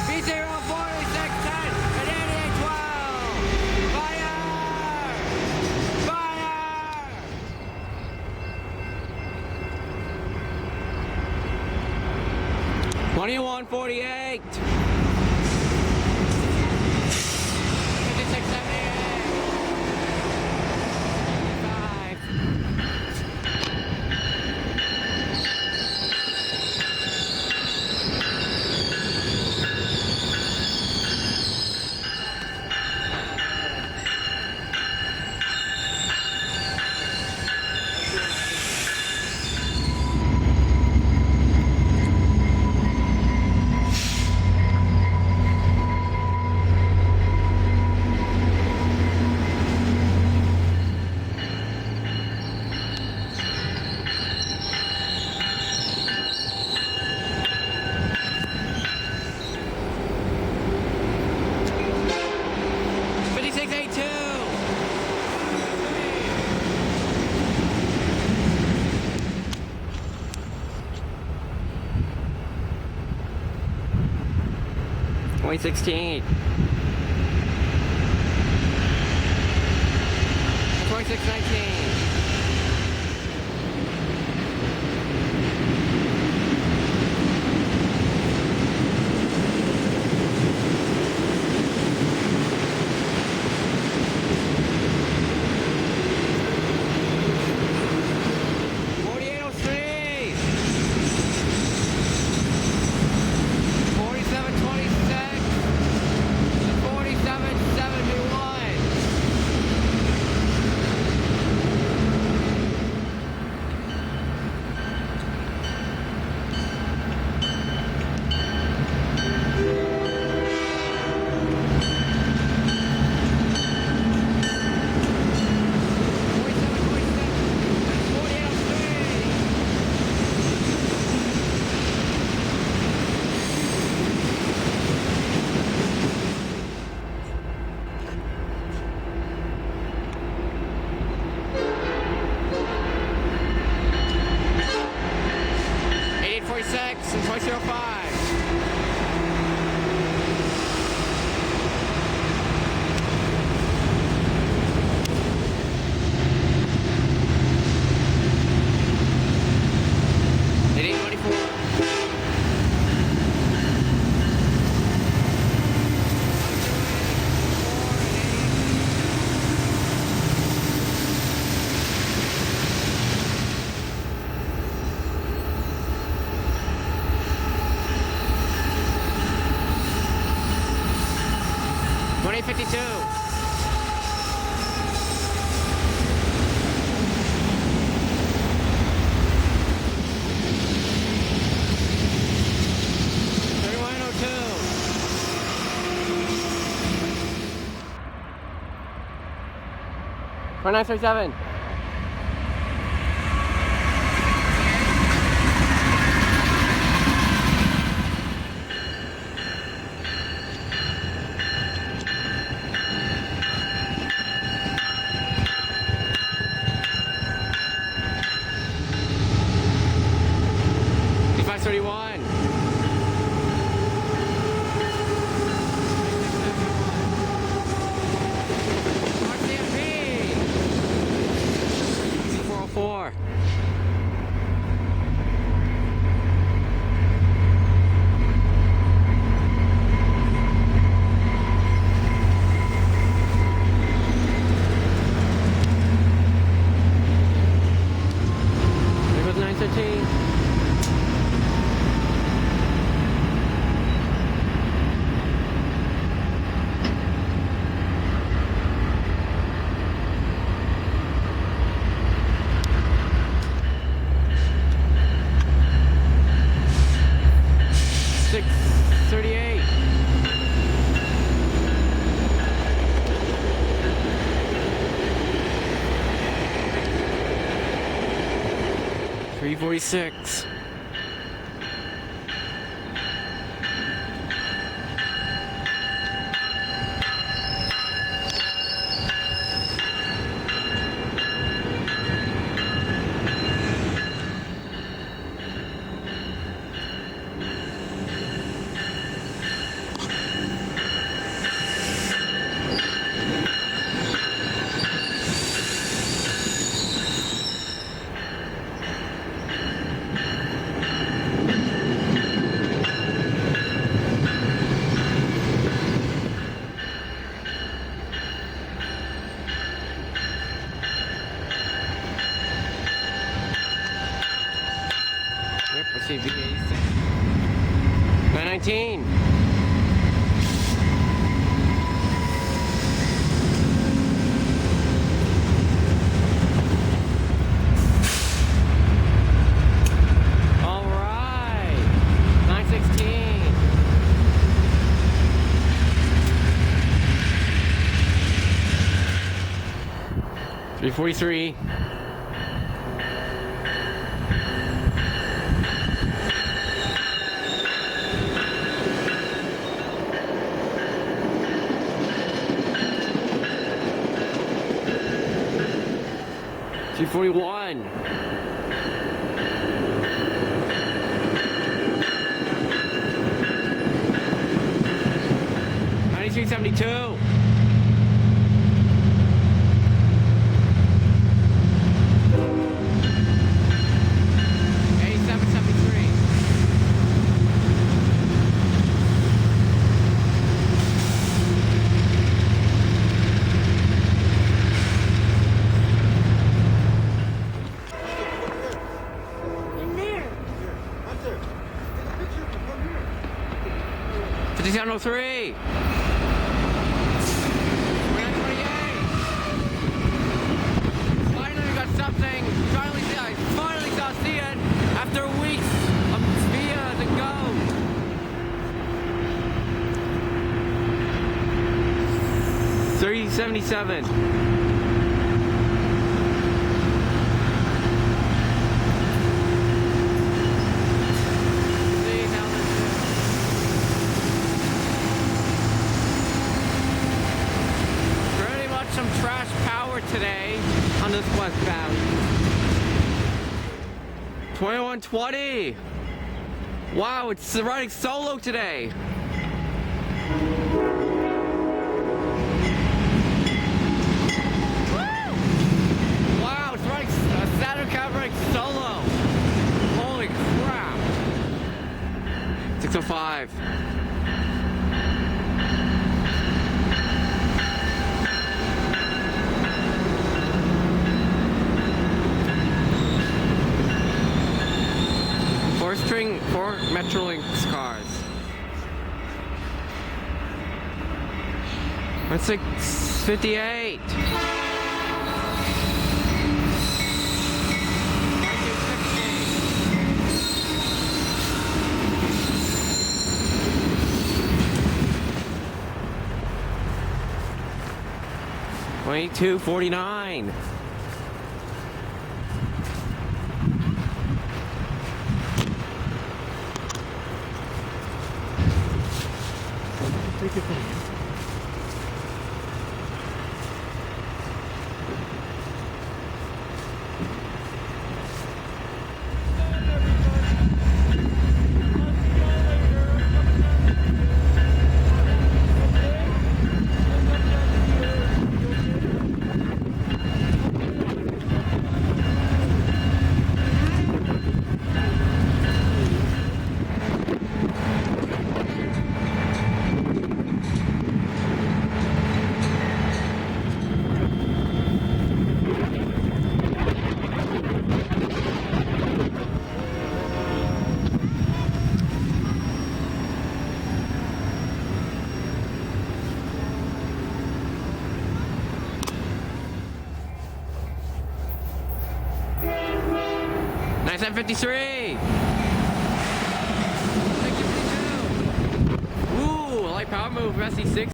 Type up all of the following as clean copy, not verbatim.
B04610 and 8812. Fire! Fire! 2148. 2016. 2619. 4803. 4726. 4771. 8846 and 2005. 2052. 2937. 531. 404. 913. 638. 346. 5 19. All right. 916. 343. 241. 9372. 8773. 5703. 2928. Finally we got something. I finally saw Cian after weeks of via the go. 3077. 3000. Some trash power today on this westbound. 2120. Wow, it's riding solo today. Woo! Wow, it's riding Saturn cab riding solo. Holy crap. 605. 4 Metrolink cars. 1658. 2249. 9753. Ooh, I like power move, SE6.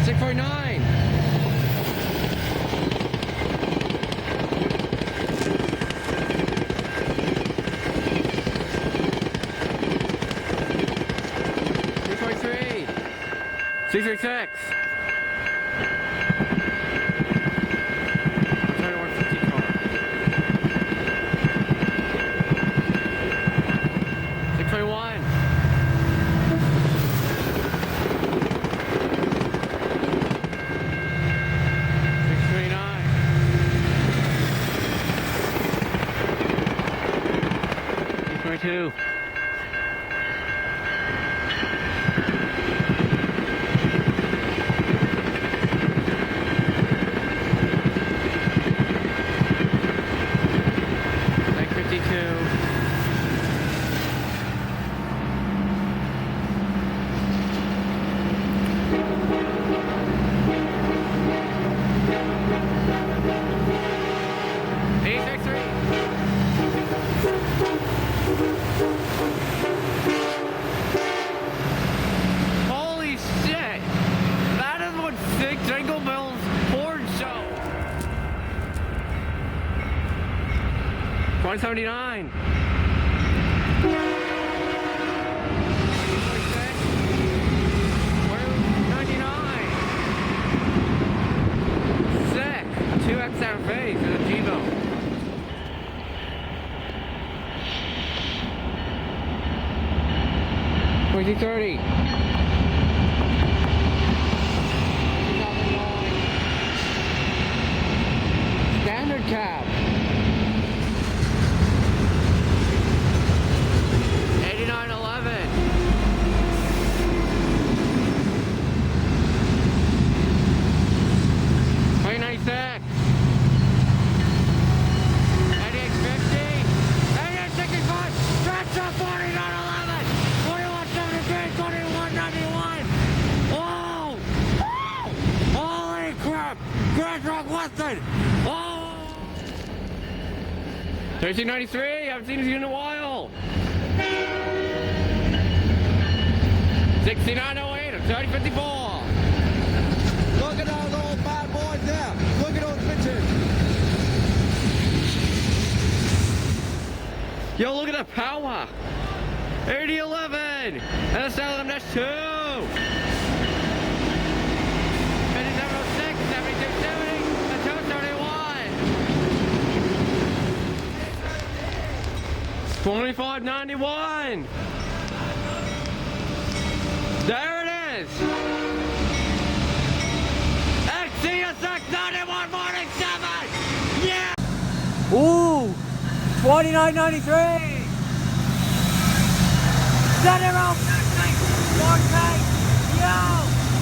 649. 343. 636. 621. 622. 952. 2279. 2X down phase in a G-Bone. Twenty 30. 2009. Standard cab. 8911. 2096. 1393, haven't seen this in a while. 6908, 3054. Look at those old bad boys there. Look at those bitches. Yo, look at the power. 8011, and a Salem Dash 2. 5706, 7270, and 231. 2591. There it is. XCSX 9147. Yeah. Ooh, 2993. Set it out, 4K. Yo,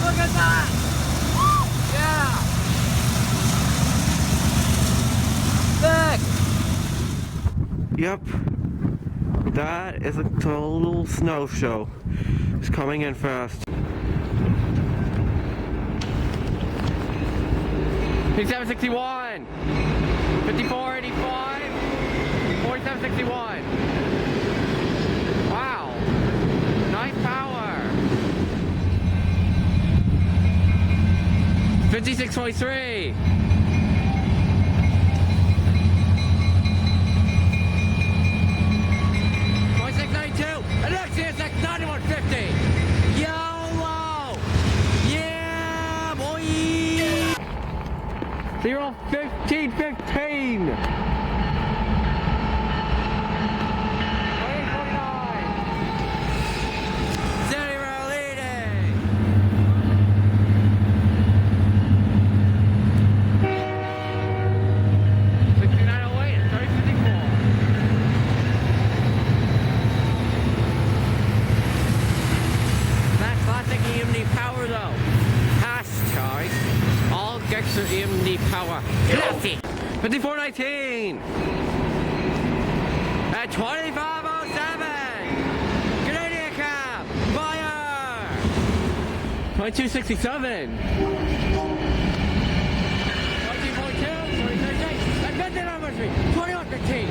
look at that. Yeah. Sick. Yep. That is a total snow show. It's coming in fast. 5761, 5485, 4761. Wow. Nice power. 5623. 2692. And XCSX 9150. YOLO. Yeah, boy. 01515. 5419 at 2507. Canadian cab, fire. 2267. 19.2, 2036, and 2115.